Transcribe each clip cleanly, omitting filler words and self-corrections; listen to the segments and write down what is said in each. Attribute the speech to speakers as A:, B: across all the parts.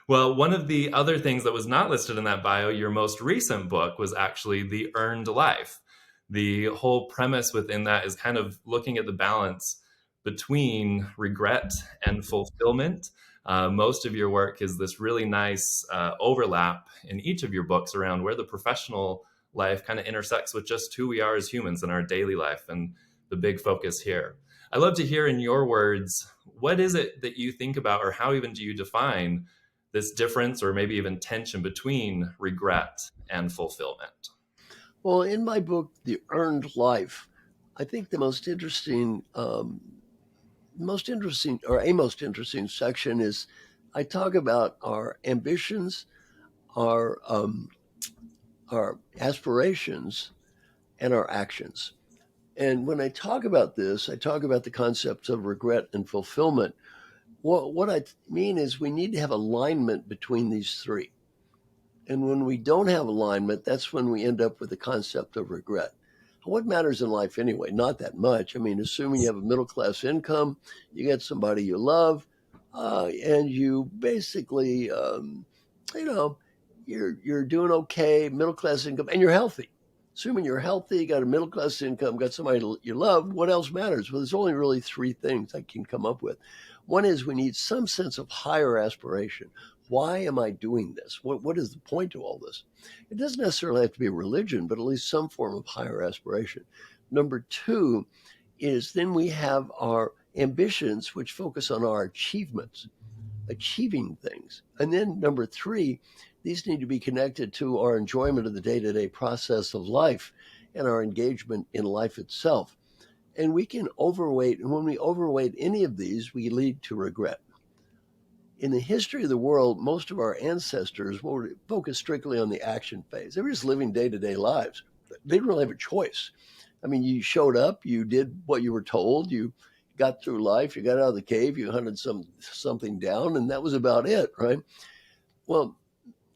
A: Well, one of the other things that was not listed in that bio, your most recent book, was actually The Earned Life. The whole premise within that is kind of looking at the balance between regret and fulfillment. Most of your work is this really nice overlap in each of your books around where the professional life kind of intersects with just who we are as humans in our daily life and the big focus here. I'd love to hear in your words, what is it that you think about, or how even do you define this difference or maybe even tension between regret and fulfillment?
B: Well, in my book, The Earned Life, I think the most interesting section is I talk about our ambitions, our our aspirations, and our actions. And when I talk about this, I talk about the concepts of regret and fulfillment. What I mean is we need to have alignment between these three. And when we don't have alignment, that's when we end up with the concept of regret. What matters in life anyway? Not that much. I mean, assuming you have a middle class income, you get somebody you love, and you basically, you know, you're doing okay, middle class income, and you're healthy. Assuming you're healthy, you got a middle class income, got somebody you love, what else matters? Well, there's only really three things I can come up with. One is we need some sense of higher aspiration. Why am I doing this? What is the point to all this? It doesn't necessarily have to be religion, but at least some form of higher aspiration. Number two is then we have our ambitions, which focus on our achievements, achieving things. And then number three, these need to be connected to our enjoyment of the day to day process of life and our engagement in life itself. And we can overweight, and when we overweight any of these, we lead to regret. In the history of the world, most of our ancestors were focused strictly on the action phase. They were just living day to day lives. They didn't really have a choice. I mean, you showed up, you did what you were told, you got through life, you got out of the cave, you hunted something down, and that was about it, right? Well,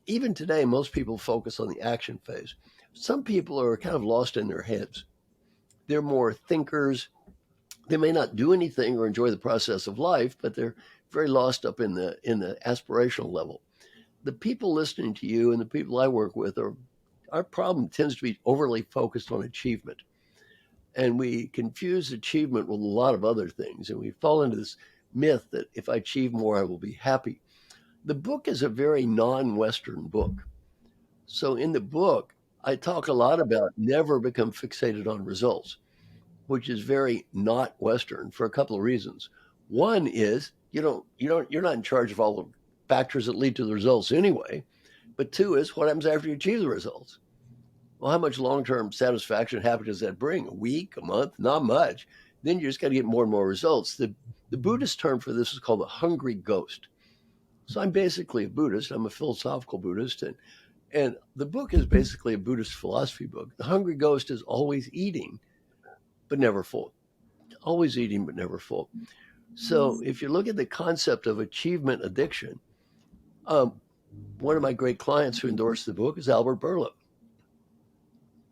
B: even today, most people focus on the action phase. Some people are kind of lost in their heads. They're more thinkers. They may not do anything or enjoy the process of life, but they're very lost up in the aspirational level. The people listening to you and the people I work with are our problem tends to be overly focused on achievement. And we confuse achievement with a lot of other things. And we fall into this myth that if I achieve more, I will be happy. The book is a very non Western book. So in the book, I talk a lot about never become fixated on results, which is very not Western for a couple of reasons. One is you're not in charge of all the factors that lead to the results anyway. But two is what happens after you achieve the results? Well, how much long term satisfaction, happiness does that bring? A week, a month? Not much. Then you just got to get more and more results. The Buddhist term for this is called the hungry ghost. So I'm basically a Buddhist. I'm a philosophical Buddhist. And the book is basically a Buddhist philosophy book. The hungry ghost is always eating, but never full. Always eating, but never full. So if you look at the concept of achievement addiction, um, one of my great clients who endorsed the book is Albert Burla.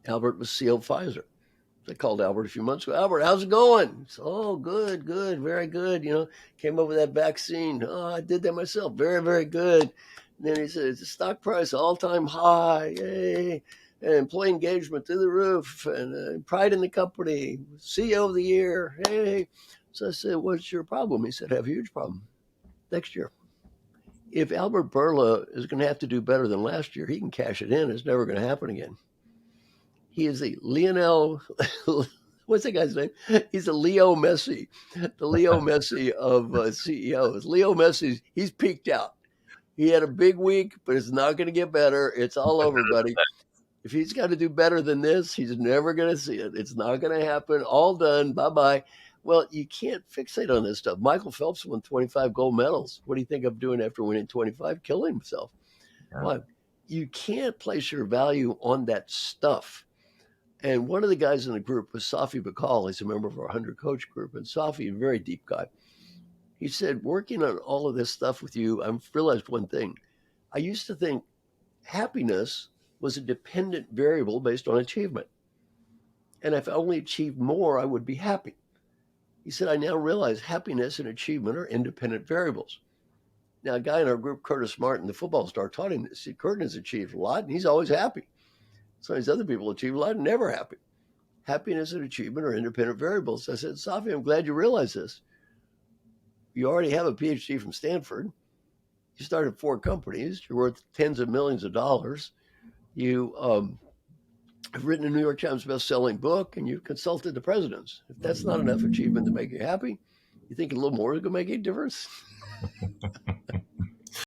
B: Albert was CEO of Pfizer. I called Albert a few months ago. Albert, how's it going? Said, oh, good, good, very good. Came up with that vaccine. Oh, I did that myself. Very, very good. And then he said, it's a stock price all time high. Yay. And employee engagement through the roof and pride in the company. CEO of the year. Hey. So I said, what's your problem? He said, I have a huge problem next year. If Albert Burla is going to have to do better than last year, he can cash it in. It's never going to happen again. He is the Lionel. What's that guy's name? He's the Leo Messi, the Leo Messi of CEOs. Leo Messi, he's peaked out. He had a big week, but it's not going to get better. It's all over, buddy. If he's got to do better than this, he's never going to see it. It's not going to happen. All done. Bye bye. Well, you can't fixate on this stuff. Michael Phelps won 25 gold medals. What do you think of doing after winning 25? Killing himself.
A: Yeah.
B: Why? You can't place your value on that stuff. And one of the guys in the group was Safi Bakal. He's a member of our 100 coach group. And Safi, a very deep guy, he said, working on all of this stuff with you, I've realized one thing. I used to think happiness was a dependent variable based on achievement. And if I only achieved more, I would be happy. He said, I now realize happiness and achievement are independent variables. Now, a guy in our group, Curtis Martin, the football star, taught him this. See, Curtin has achieved a lot, and he's always happy. Some of these other people achieve a lot and never happy. Happiness and achievement are independent variables. I said, Safi, I'm glad you realize this. You already have a PhD from Stanford. You started 4 companies. You're worth tens of millions of dollars. You have written a New York Times best-selling book, and you've consulted the presidents. If that's not enough achievement to make you happy, you think a little more is going to make a difference?